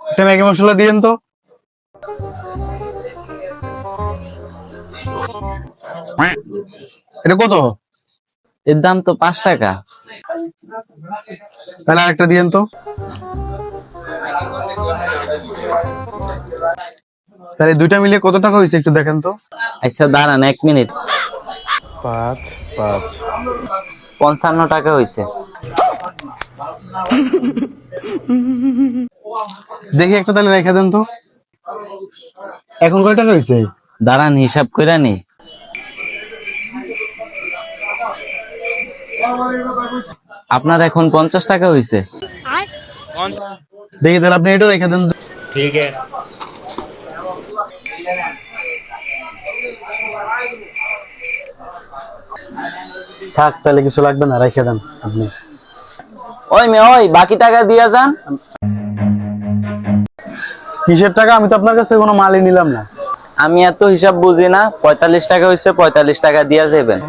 একটা ম্যাগি মশলা দিয়েন তো। এটা কত? এর দাম তো 5 টাকা। তাহলে আরেকটা দিয়েন তো। তাহলে দুইটা মিলিয়ে কত টাকা হয়েছে একটু দেখেন তো। আচ্ছা দাঁড়ান 1 মিনিট। 5 5 55 টাকা হয়েছে। দেখি একটা তাহলে রেখে দেন তো। এখন কয় টাকা হয়েছে? দাঁড়ান হিসাব করে নি। আপনার এখন 50 টাকা হয়েছে। দেখি তাহলে আপনি এটা রেখে দেন। ठीक है। থাক তাহলে কিছু লাগবে না, রেখে দেন আপনি। ওই মে ওই বাকি টাকা দিয়া যান। কিসের টাকা? আমি তো আপনার কাছ থেকে কোনো মালই নিলাম না। আমি এত হিসাব বুঝি না। 45 টাকা হয়েছে, 45 টাকা দিয়া যাবেন।